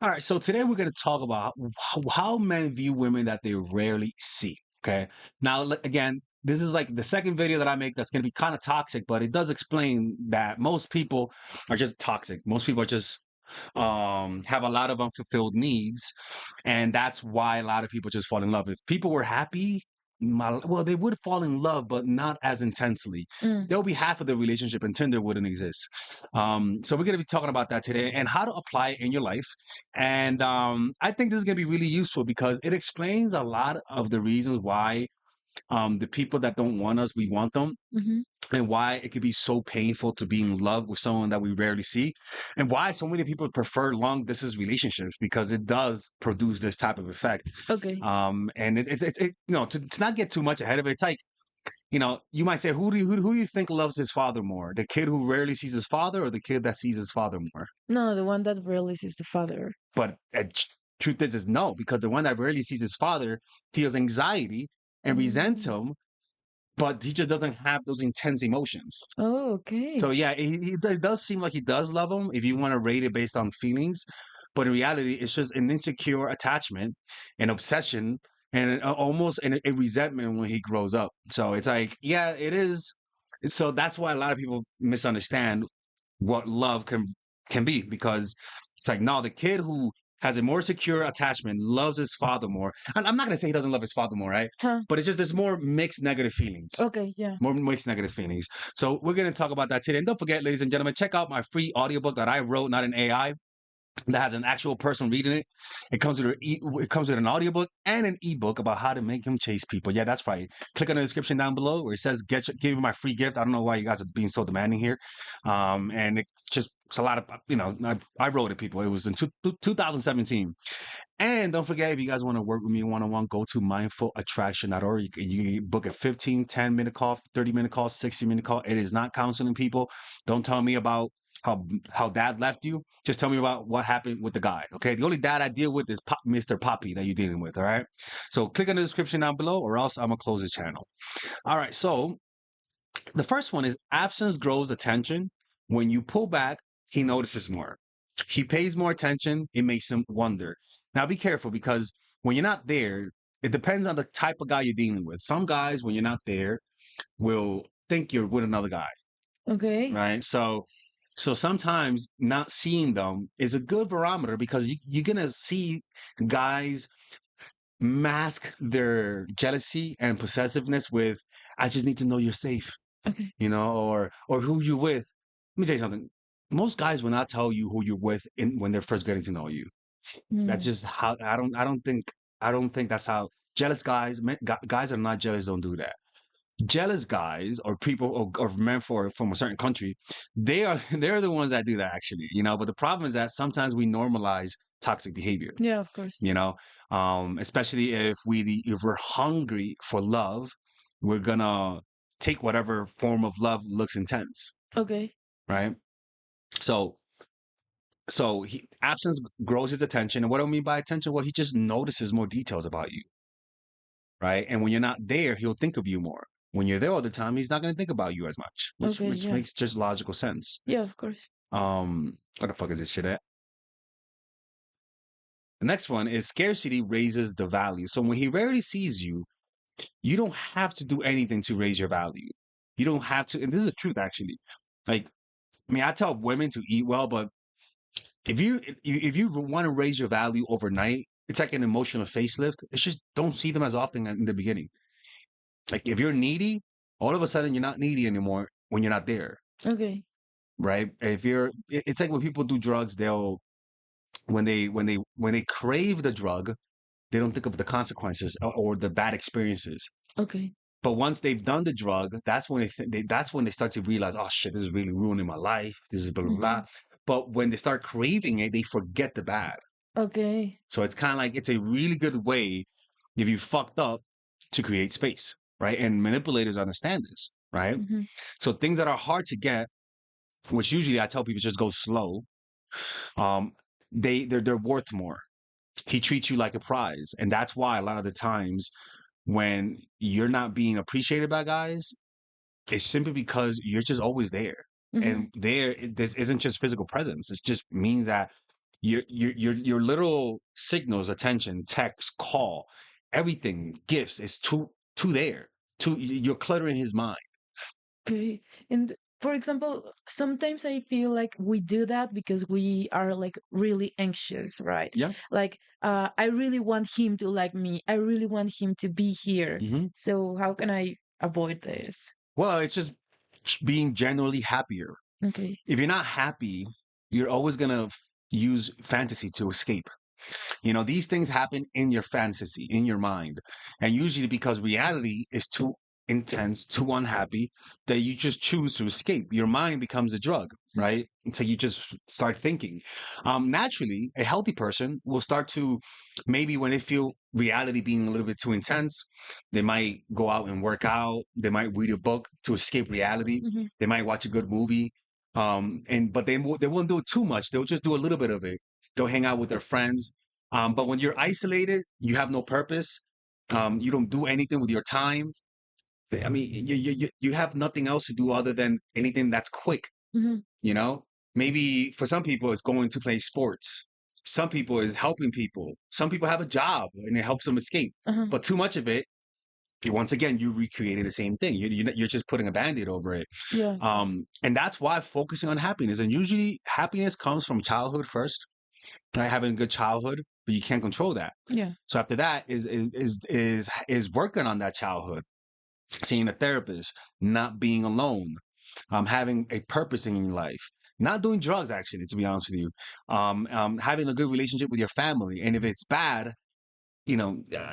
All right, so today we're going to talk about how men view women that they rarely see. Okay. Now, again, this is like the second video that I make that's going to be kind of toxic, but it does explain that most people are just toxic. Most people are just have a lot of unfulfilled needs, and that's why a lot of people just fall in love. If people were happy, well, they would fall in love, but not as intensely. Mm, There'll be half of the relationship, and Tinder wouldn't exist. So we're gonna be talking about that today and how to apply it in your life. And I think this is gonna be really useful because it explains a lot of the reasons why the people that don't want us, we want them, mhm. and why it could be so painful to be in love with someone that we rarely see, and why so many people prefer long distance relationships because it does produce this type of effect. Okay. And to not get too much ahead of it, it's like, you might say, who do you think loves his father more? The kid who rarely sees his father, or the kid that sees his father more? No, the one that releases the father. But truth is no, because the one that rarely sees his father feels anxiety and resents Mm. him, but he just doesn't have those intense emotions. Oh, So okay. yeah, it does seem like he does love him if you want to rate it based on feelings, but in reality, it's just an insecure attachment, an obsession, and almost a resentment when he grows up. So it's like, yeah, it is. So that's why a lot of people misunderstand what love can be, because it's like, no, the kid who has a more secure attachment loves his father more. And I'm not gonna say he doesn't love his father more, right? Huh. But it's just there's more mixed negative feelings. Okay, yeah. More mixed negative feelings. So we're going to talk about that today. And don't forget, ladies and gentlemen, check out my free audiobook that I wrote, not an AI, that has an actual person reading it. It comes with an audiobook and an ebook about how to make him chase people. Yeah, that's right. Click on the description down below where it says give me my free gift. I don't know why you guys are being so demanding here. And it's a lot of, I wrote it, people. It was in 2017. And don't forget, if you guys want to work with me one on one, go to mindfulattraction.org. You can book a 15, 10-minute call, 30-minute call, 60-minute call. It is not counseling, people. Don't tell me about how dad left you. Just tell me about what happened with the guy. Okay. The only dad I deal with is Mr. Poppy that you're dealing with. All right. So click on the description down below, or else I'm gonna close the channel. All right. So the first one is absence grows attention. When you pull back, he notices more. He pays more attention. It makes him wonder. Now, be careful, because when you're not there, it depends on the type of guy you're dealing with. Some guys, when you're not there, will think you're with another guy, Okay. right? So sometimes not seeing them is a good barometer, because you're gonna see guys mask their jealousy and possessiveness with, "I just need to know you're safe," Okay. or who you with. Let me tell you something. Most guys will not tell you who you're with when they're first getting to know you. That's Mm. just how I don't think that's how jealous guys, guys that are not jealous, don't do that. Jealous guys, or people, or men from a certain country, they're the ones that do that, actually. But the problem is that sometimes we normalize toxic behavior. Yeah, of course. You know, especially if we're hungry for love, we're gonna take whatever form of love looks intense, Okay. right? So absence grows his attention. And what do I mean by attention? Well, he just notices more details about you, right? And when you're not there, he'll think of you more. When you're there all the time, he's not going to think about you as much, which Okay, which yeah. makes just logical sense. Yeah, of course. What the fuck is this shit at? The next one is scarcity raises the value. So when he rarely sees you, you don't have to do anything to raise your value. You don't have to, and this is the truth, actually. Like, I mean, I tell women to eat well, but if you want to raise your value overnight, it's like an emotional facelift. It's just don't see them as often in the beginning. Like, if you're needy, all of a sudden you're not needy anymore when you're not there, Okay. right? It's like when people do drugs, they'll when they crave the drug, they don't think of the consequences, or the bad experiences. Okay. But once they've done the drug, that's when they start to realize, oh shit, this is really ruining my life. This is blah blah blah. Mm-hmm. But when they start craving it, they forget the bad. Okay. So it's kind of like, it's a really good way, if you fucked up, to create space, right? And manipulators understand this, right? Mm-hmm. So things that are hard to get, which usually I tell people just go slow, um, they're worth more. He treats you like a prize, and that's why a lot of the times when you're not being appreciated by guys, it's simply because you're just always there. Mm-hmm. And this isn't just physical presence. It just means that your little signals, attention, text, call, everything, gifts is too there. You're cluttering his mind. Okay. And for example, sometimes I feel like we do that because we are like really anxious, right? Yeah. Like, I really want him to like me. I really want him to be here. Hmm. So how can I avoid this? Well, it's just being generally happier. Okay. If you're not happy, you're always gonna use fantasy to escape. These things happen in your fantasy, in your mind. And usually because reality is too intense, too unhappy, that you just choose to escape. Your mind becomes a drug, right? Until you just start thinking. Naturally, a healthy person will start to, maybe when they feel reality being a little bit too intense, they might go out and work out. They might read a book to escape reality. Hmm. They might watch a good movie. But they won't do it too much. They'll just do a little bit of it. They'll hang out with their friends, but when you're isolated, you have no purpose. You don't do anything with your time. I mean, you have nothing else to do other than anything that's quick. Hmm. You know, maybe for some people it's going to play sports. Some people is helping people. Some people have a job and it helps them escape. Uh-huh. But too much of it, once again, you're recreating the same thing. You're just putting a band-aid over it. Yeah, of course. And that's why focusing on happiness. And usually happiness comes from childhood first, right? Having a good childhood, but you can't control that. Yeah. So after that is working on that childhood, seeing a therapist, not being alone, having a purpose in your life, not doing drugs. Actually, to be honest with you, having a good relationship with your family, and if it's bad,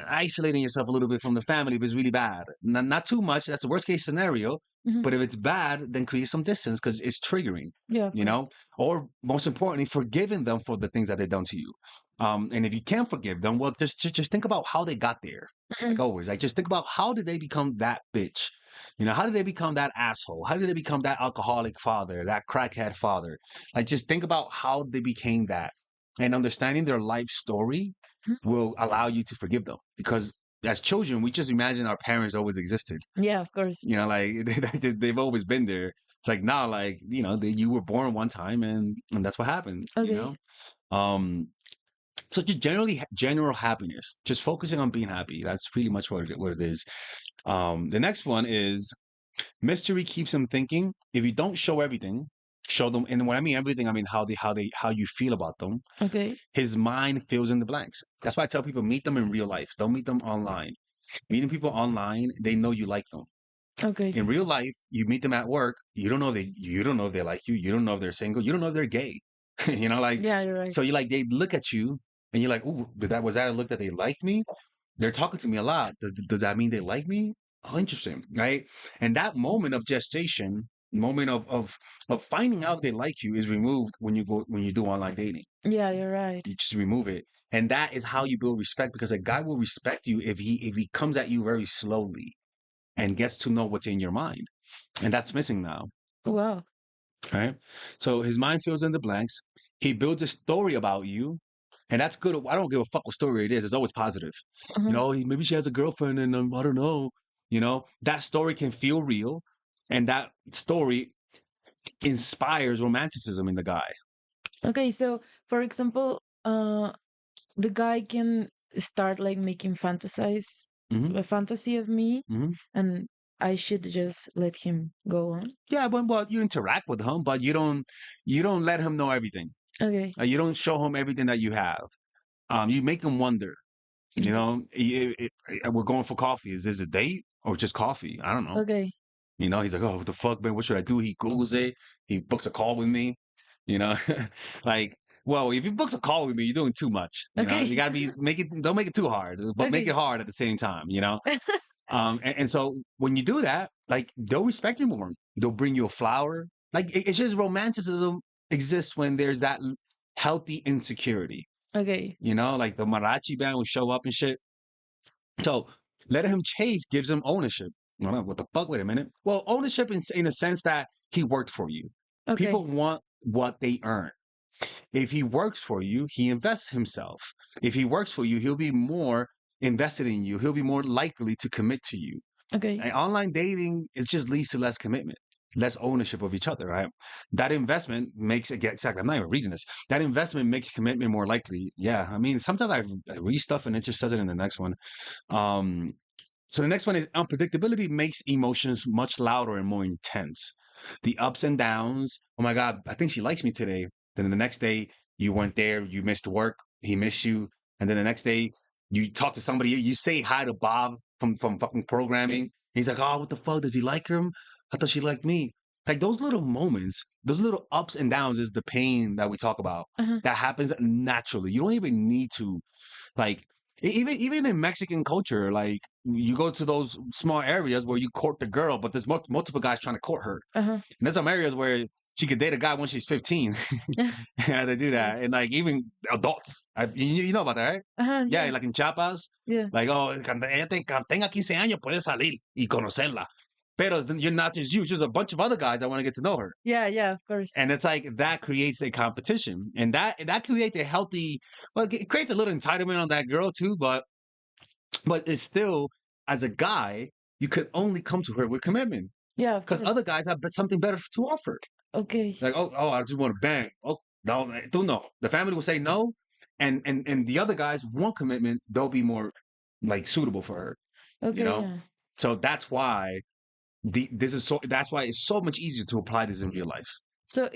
isolating yourself a little bit from the family if it's really bad. Not too much. That's the worst case scenario. Hmm. But if it's bad, then create some distance because it's triggering, Yeah, of course. or most importantly, forgiving them for the things that they've done to you. And if you can't forgive them, well, just think about how they got there. Mhm. Like always, like just think about how did they become that bitch? How did they become that asshole? How did they become that alcoholic father, that crackhead father? Like just think about how they became that, and understanding their life story will allow you to forgive them, because as children we just imagine our parents always existed. Yeah, of course. Like they've always been there. It's like now, like you were born one time, and that's what happened. Okay. Um so just general happiness, just focusing on being happy. That's pretty much what it is. The next one is mystery keeps them thinking. If you don't show everything, show them. And when I mean everything, I mean how you feel about them. Okay. His mind fills in the blanks. That's why I tell people, meet them in real life. Don't meet them online. Meeting people online, they know you like them. Okay. In real life, you meet them at work. You don't know if they like you. You don't know if they're single. You don't know if they're gay. Like, Yeah, you're right. so you like they look at you and you're like, ooh, was that a look that they like me? They're talking to me a lot. Does that mean they like me? Oh, interesting, right? And that moment of gestation, moment of finding out they like you, is removed when you do online dating. Yeah, you're right. You just remove it, and that is how you build respect. Because a guy will respect you if he comes at you very slowly and gets to know what's in your mind, and that's missing now. Wow. Right? So his mind fills in the blanks. He builds a story about you, and that's good. I don't give a fuck what story it is. It's always positive. Uh-huh. Maybe she has a girlfriend, and I don't know. That story can feel real, and that story inspires romanticism in the guy. Okay, so for example, the guy can start like making fantasize Hmm. a fantasy of me, Hmm. and I should just let him go on. Yeah, but well, you interact with him, but you don't let him know everything. Okay. You don't show him everything that you have. You make him wonder. Okay. We're going for coffee. Is this a date or just coffee? I don't know. Okay. He's like, oh, what the fuck, man? What should I do? He Googles it. He books a call with me. You know, like, well, if he books a call with me, you're doing too much. You Okay. gotta don't make it too hard, but make Okay. it hard at the same time. And so when you do that, like, they'll respect you more. They'll bring you a flower. Like, it's just romanticism exists when there's that healthy insecurity. Okay. Like the mariachi band will show up and shit. So letting him chase gives him ownership. Well, what the fuck? Wait a minute. Well, ownership in a sense that he worked for you. Okay. People want what they earn. If he works for you, he invests himself. If he works for you, he'll be more invested in you. He'll be more likely to commit to you. Okay. And online dating, it just leads to less commitment. less ownership of each other, right? That investment makes it exactly. I'm not even reading this. That investment makes commitment more likely. Yeah, I mean, sometimes I read stuff and it just says it in the next one. Um, so the next one is unpredictability makes emotions much louder and more intense. The ups and downs. Oh my God, I think she likes me today. Then the next day you weren't there, you missed work, he missed you, and then the next day you talk to somebody, you say hi to Bob from fucking programming. He's like, oh, what the fuck? Does he like him? I thought she liked me. Like those little moments, those little ups and downs is the pain that we talk about. Uh-huh. That happens naturally. You don't even need to like even in Mexican culture, like you go to those small areas where you court the girl, but there's multiple guys trying to court her. Uh-huh. And there's some areas where she could date a guy when she's 15. Yeah, they do Yeah. that, and like even adults, you know about that, right? Uh-huh. Yeah, Yeah. like in Chiapas, Yeah. like oh, cuando cuando tenga 15 años puede salir y conocerla. Pero you're not just you, it's just a bunch of other guys that want to get to know her. Yeah. Yeah. Of course. And it's like that creates a competition, and that creates a healthy. Well, it creates a little entitlement on that girl too, but it's still as a guy, you could only come to her with commitment Yeah. Of because course. other guys have something better to offer. Okay. Like oh, I just want to bang. Oh no, do no. The family will say no, and the other guys want commitment. They'll be more like suitable for her. You Okay. know, Yeah. so that's why that's why it's so much easier to apply this in real life. So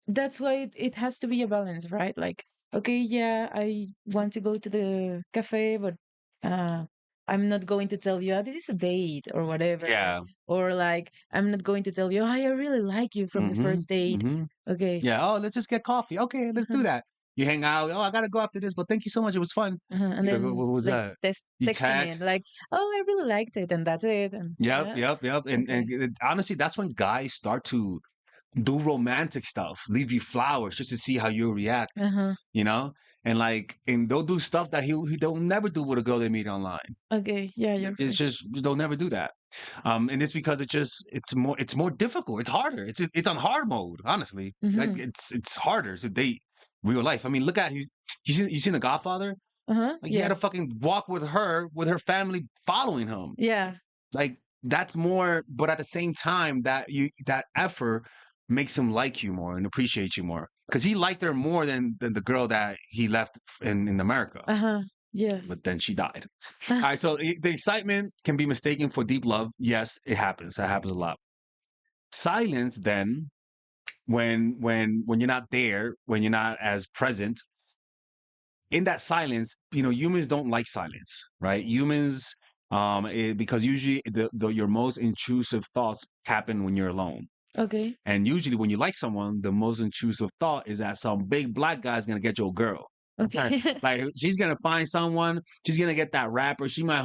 that's why it has to be a balance, right? Like, okay, yeah, I want to go to the cafe, but uh I'm not going to tell you, this is a date or whatever. Yeah. Or like, I'm not going to tell you, I really like you from the Mm-hmm. first date. Mm-hmm. Okay. Yeah. Oh, let's just get coffee. Okay, let's do Uh-huh. that. You hang out. Oh, I gotta go after this, but thank you so much. It was fun. Uh-huh. And He's like, then what was like that? You texting it text. like, oh, I really liked it, and that's it. And Yep, yeah. yep, yep. And Okay. honestly, that's when guys start to do romantic stuff, leave you flowers just to see how you react, Uh-huh. you know? And they'll do stuff that they'll never do with a girl they meet online. Okay. Yeah, you're It's right. just they'll never do that. And it's because it's more difficult. It's harder. It's on hard mode, honestly. Like Mm-hmm. it's harder to date real life. I mean, look at you seen The Godfather? Uh-huh. Like he had Yeah. to fucking walk with her family following him. Yeah. Like that's more, but at the same time, that effort makes him like you more and appreciate you more because he liked her more than the girl that he left in America. Uh-huh. Yes. But then she died. All right, so the excitement can be mistaken for deep love. Yes, it happens. That happens a lot. Silence, then, when you're not there, when you're not as present, in that silence, humans don't like silence, right? Humans, because usually your most intrusive thoughts happen when you're alone. Okay. And usually when you like someone, the most intrusive thought is that some big black guy is gonna get your girl. Okay. Like she's gonna find someone, she's gonna get that rapper, she might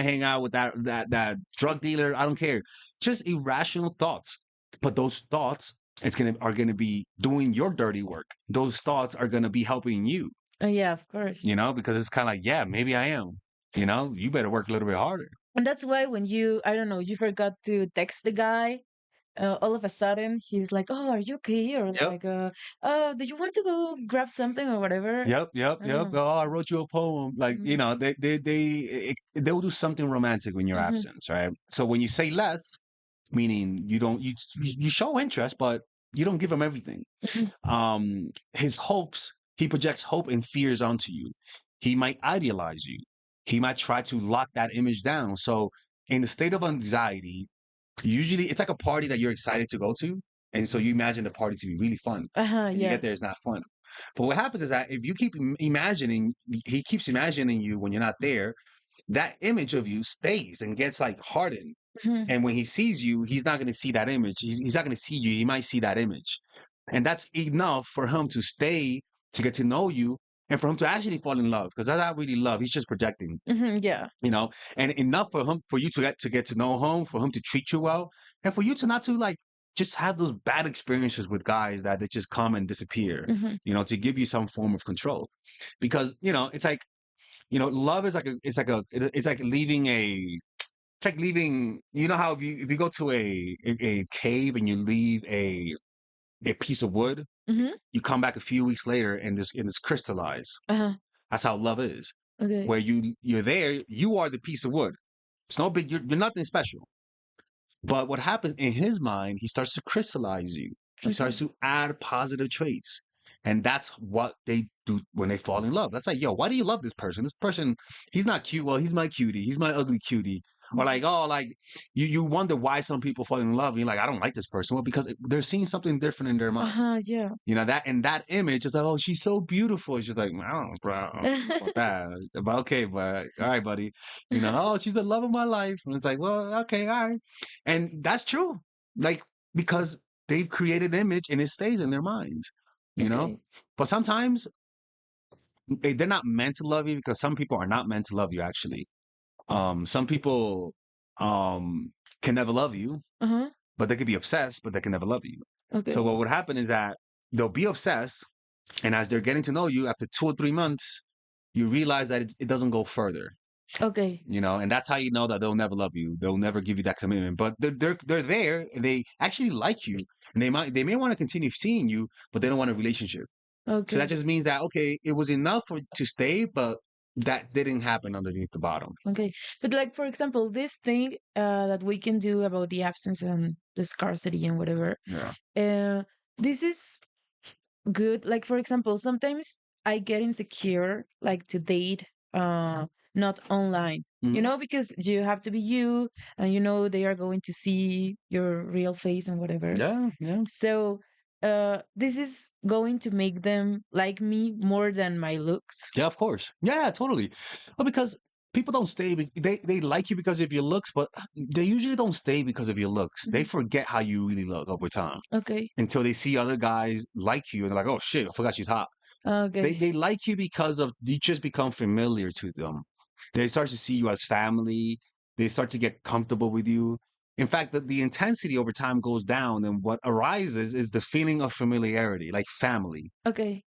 hang out with that drug dealer. I don't care. Just irrational thoughts. But those thoughts are gonna be doing your dirty work. Those thoughts are gonna be helping you, Yeah, of course. because it's kind of like, yeah, maybe I am. You better work a little bit harder. And that's why when I don't know, you forgot to text the guy, all of a sudden he's like, "Oh, are you okay?" Or Yep. like, "Oh, do you want to go grab something or whatever?" Yep, yep, I don't yep. know. Oh, I wrote you a poem. Like, Mhm. they'll do something romantic in your Mhm. absence, right? So when you say less, meaning you don't you show interest, but you don't give them everything. Mhm. He projects hope and fears onto you. He might idealize you. He might try to lock that image down. So in the state of anxiety, usually it's like a party that you're excited to go to. And so you imagine the party to be really fun. Uh-huh, And you yeah. get there, it's not fun. But what happens is that if you keep imagining, he keeps imagining you when you're not there, that image of you stays and gets like hardened. Mhm. And when he sees you, he's not going to see that image. He's not going to see you. He might see that image. And that's enough for him to stay, to get to know you, and for him to actually fall in love. Because that's not really love. He's just projecting, Mhm, yeah. and enough for you to get to know him, for him to treat you well, and for you to not to like just have those bad experiences with guys that they just come and disappear, Mhm. to give you some form of control. Because, it's like, love is like it's like leaving how if you go to a cave and you leave a piece of wood, Mhm. you come back a few weeks later and this crystallize. Uh-huh. That's how love is. Okay. Where you're there, you are the piece of wood. It's no big. You're nothing special. But what happens in his mind, he starts to crystallize you. He starts to add positive traits. And that's what they do when they fall in love. That's like, yo, why do you love this person? This person, he's not cute. Well, he's my cutie. He's my ugly cutie. Or like, oh, like you wonder why some people fall in love. And you're like, I don't like this person. Well, because they're seeing something different in their mind. Yeah. You know, that, and that image is like, oh, she's so beautiful. It's just like, I don't know, bro, I don't know about that. But okay, but all right, buddy. You know, oh, she's the love of my life. And it's like, well, okay, all right. And that's true. Like, because they've created an image and it stays in their minds, you know? But sometimes they're not meant to love you, because some people are not meant to love you, actually. Some people can never love you, but they could be obsessed, but they can never love you. So what would happen is that they'll be obsessed, and as they're getting to know you, after 2 or 3 months, you realize that it doesn't go further. You know, and that's how you know that they'll never love you. They'll never give you that commitment. But they're there, and they actually like you, and they may want to continue seeing you, but they don't want a relationship. So that just means that, okay, it was enough to stay, but that didn't happen underneath the bottom. But like, for example, this thing that we can do about the absence and the scarcity and whatever, this is good. Like, for example, sometimes I get insecure, like, to date not online, you know, because you have to be you, and you know they are going to see your real face and whatever. So this is going to make them like me more than my looks. Yeah, of course. Yeah, totally. Well, because people don't stay. They like you because of your looks, but they usually don't stay because of your looks. They forget how you really look over time. Until they see other guys like you, and they're like, "Oh shit, I forgot she's hot." They like you because of you just become familiar to them. They start to see you as family. They start to get comfortable with you. In fact, the intensity over time goes down, and what arises is the feeling of familiarity, like family.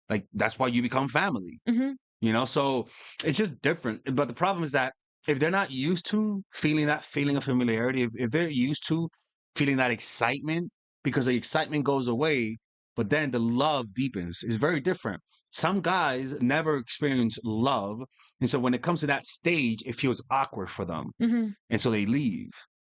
Like that's why you become family. You know, so it's just different. But the problem is that if they're not used to feeling that feeling of familiarity, if they're used to feeling that excitement, because the excitement goes away, but then the love deepens, it's very different. Some guys never experience love. And so when it comes to that stage, it feels awkward for them. And so they leave.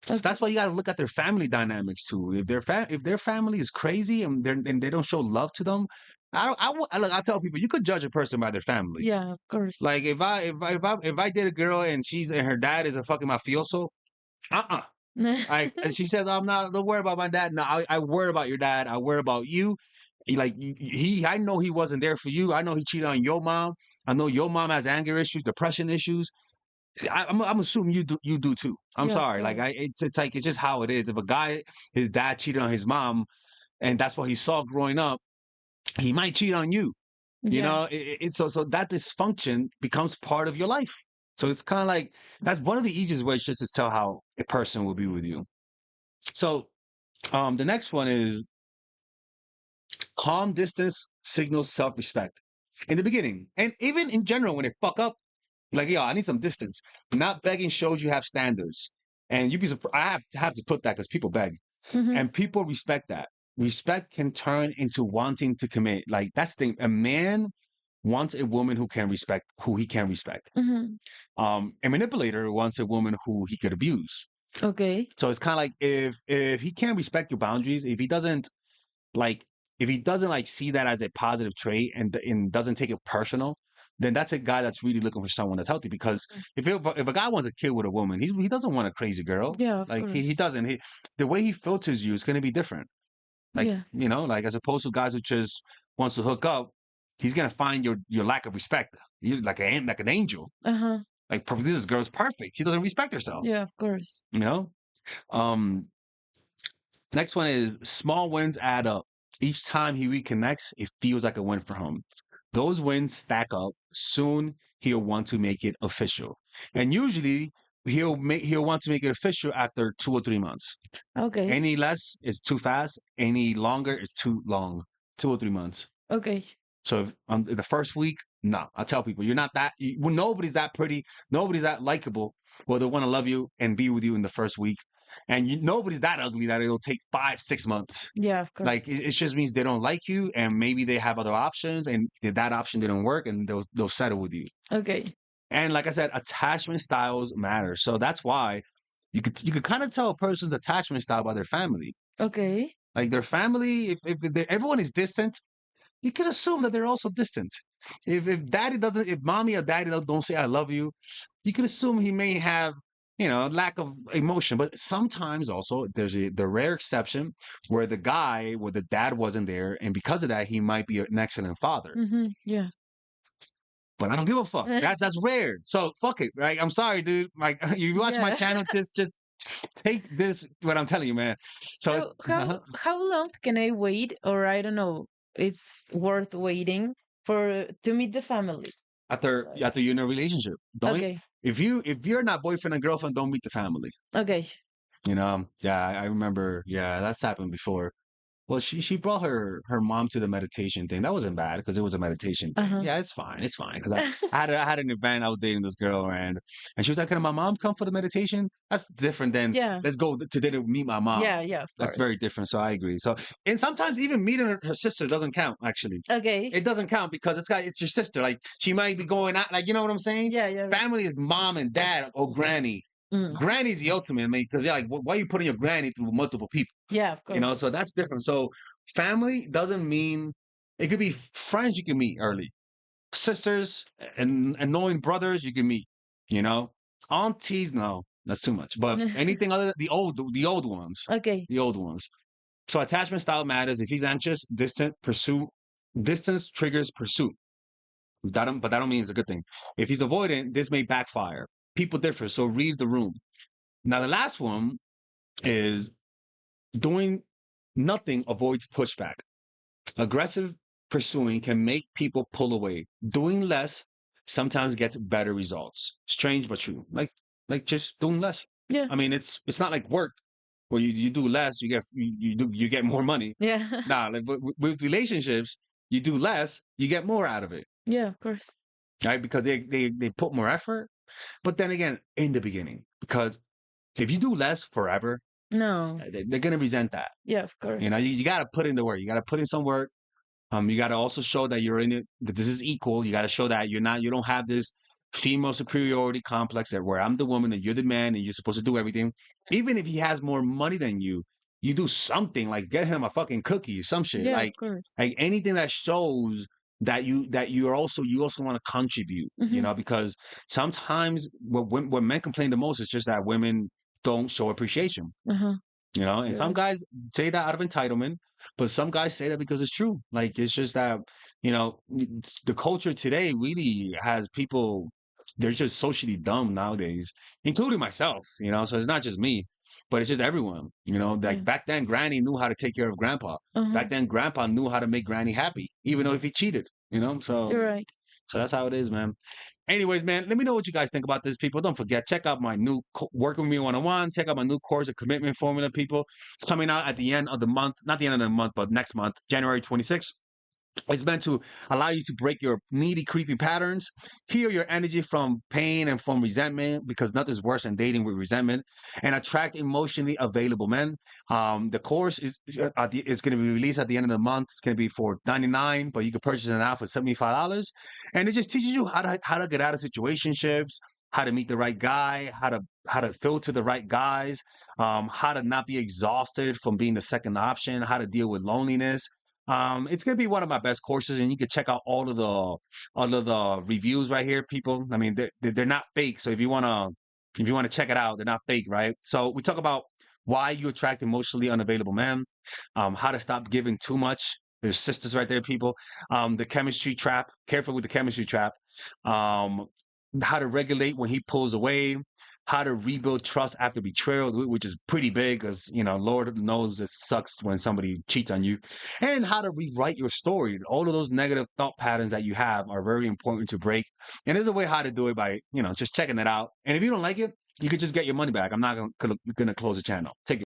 So that's why you got to look at their family dynamics too. If their family is crazy and they don't show love to them, I tell people, you could judge a person by their family. Yeah, of course. Like if I date a girl and her dad is a fucking mafioso, and she says, I'm not, don't worry about my dad. No, I worry about your dad. I worry about you. I know he wasn't there for you. I know he cheated on your mom. I know your mom has anger issues, depression issues. I'm assuming you do too. I'm sorry. Like it's like, it's just how it is. If a guy, his dad cheated on his mom, and that's what he saw growing up, he might cheat on you. You know, it's so that dysfunction becomes part of your life. So it's kind of like, that's one of the easiest ways just to tell how a person will be with you. So the next one is calm distance signals self-respect. In the beginning, and even in general, when they fuck up, like, yo, I need some distance. Not begging shows you have standards. And you'd be surprised. I have to put that because people beg. And people respect that. Respect can turn into wanting to commit. Like, that's the thing. A man wants a woman who he can respect. A manipulator wants a woman who he could abuse. So it's kind of like, if he can't respect your boundaries, if he doesn't like see that as a positive trait and doesn't take it personal, then that's a guy that's really looking for someone that's healthy. Because if a guy wants a kid with a woman, he doesn't want a crazy girl. Like he doesn't. The way he filters you is going to be different. Like, you know, like, as opposed to guys who just wants to hook up, he's gonna find your lack of respect. You're like an angel. Like, this girl's perfect. She doesn't respect herself. Yeah, of course. You know. Next one is small wins add up. Each time he reconnects, it feels like a win for him. Those wins stack up. Soon he'll want to make it official, and usually he'll want to make it official after 2 or 3 months. Any less is too fast. Any longer is too long. 2 or 3 months. So if, the first week, no. I tell people, you're not that. Nobody's that pretty. Nobody's that likable. Well, they want to love you and be with you in the first week. And nobody's that ugly that it'll take 5-6 months. Yeah, of course. Like, it just means they don't like you, and maybe they have other options, and that option didn't work, and they'll settle with you. And like I said, attachment styles matter. So that's why you could kind of tell a person's attachment style by their family. Okay. Like their family, if everyone is distant, you can assume that they're also distant. If mommy or daddy don't say I love you, you can assume he may have, lack of emotion. But sometimes also there's the rare exception where the dad wasn't there, and because of that, he might be an excellent father. Yeah. But I don't give a fuck. That's rare. So fuck it, right? I'm sorry, dude. Like you watch my Yeah. channel, just take this what I'm telling you, man. So So how long can I wait, or I don't know, it's worth waiting for to meet the family? Like, after you're in a relationship, don't okay. if you're not boyfriend and girlfriend, don't meet the family. Okay. Yeah, I remember. Yeah, that's happened before. Well, she brought her mom to the meditation thing. That wasn't bad because it was a meditation thing. Uh-huh. Yeah, it's fine. It's fine because I had an event. I was dating this girl and she was like, "Can my mom come for the meditation?" That's different than Yeah. let's go to dinner meet my mom. Yeah, yeah, of That's very course. different. So I agree. So and sometimes even meeting her sister doesn't count. Actually, Okay. it doesn't count because it's your sister. Like she might be going out. Like you know what I'm saying? Yeah, yeah. Right. Family is mom and dad or granny. Mm. Granny's the ultimate, I mean, because you're like, why are you putting your granny through multiple people? Yeah, of course. So that's different. So family doesn't mean it could be friends you can meet early, sisters and annoying brothers you can meet. You know, aunties, no, that's too much. But anything other than the old ones, Okay. the old ones. So attachment style matters. If he's anxious, distant, pursue. Distance triggers pursuit. But that don't mean it's a good thing. If he's avoidant, this may backfire. People differ, so read the room. Now the last one is doing nothing avoids pushback. Aggressive pursuing can make people pull away. Doing less sometimes gets better results. Strange but true. Like just doing less. Yeah. I mean, it's not like work where you do less, you get more money. Yeah. Nah, like with relationships, you do less, you get more out of it, Yeah, of course. right? Because they put more effort. But then again, in the beginning, because if you do less forever, No. they're gonna resent that. Yeah, of course. You got to put in the work. You got to put in some work. You got to also show that you're in it, that this is equal. You got to show that you don't have this female superiority complex that where I'm the woman and you're the man and you're supposed to do everything. Even if he has more money than you do something like get him a fucking cookie, some shit. Yeah, of course. Like anything that shows that you also want to contribute, because sometimes what men complain the most is just that women don't show appreciation. Uh-huh. And You're some right. guys say that out of entitlement, but some guys say that because it's true. Like it's just that, the culture today really has people, they're just socially dumb nowadays, including myself. So it's not just me, but it's just everyone. Yeah. Like back then, Granny knew how to take care of Grandpa. Uh-huh. Back then, Grandpa knew how to make Granny happy, even though if he cheated. So You're right. so that's how it is, man. Anyways, man, let me know what you guys think about this, people. Don't forget, check out my new Work With Me 101. Check out my new course, The Commitment Formula, people. It's coming out at the end of the month. Not the end of the month, but next month, January 26th. It's meant to allow you to break your needy, creepy patterns, heal your energy from pain and from resentment, because nothing's worse than dating with resentment, and attract emotionally available men. The course is going to be released at the end of the month. It's going to be for $99, but you can purchase it now for $75, and it just teaches you how to get out of situationships, how to meet the right guy, how to filter the right guys, how to not be exhausted from being the second option, how to deal with loneliness. It's gonna be one of my best courses, and you can check out all of the reviews right here, people. I mean, they're not fake. So if you wanna check it out, they're not fake, right? So we talk about why you attract emotionally unavailable men, how to stop giving too much. There's sisters right there, people. The chemistry trap. Careful with the chemistry trap. Um, how to regulate when he pulls away, how to rebuild trust after betrayal, which is pretty big because, Lord knows it sucks when somebody cheats on you, and how to rewrite your story. All of those negative thought patterns that you have are very important to break. And there's a way how to do it by, just checking it out. And if you don't like it, you could just get your money back. I'm not going to close the channel. Take it.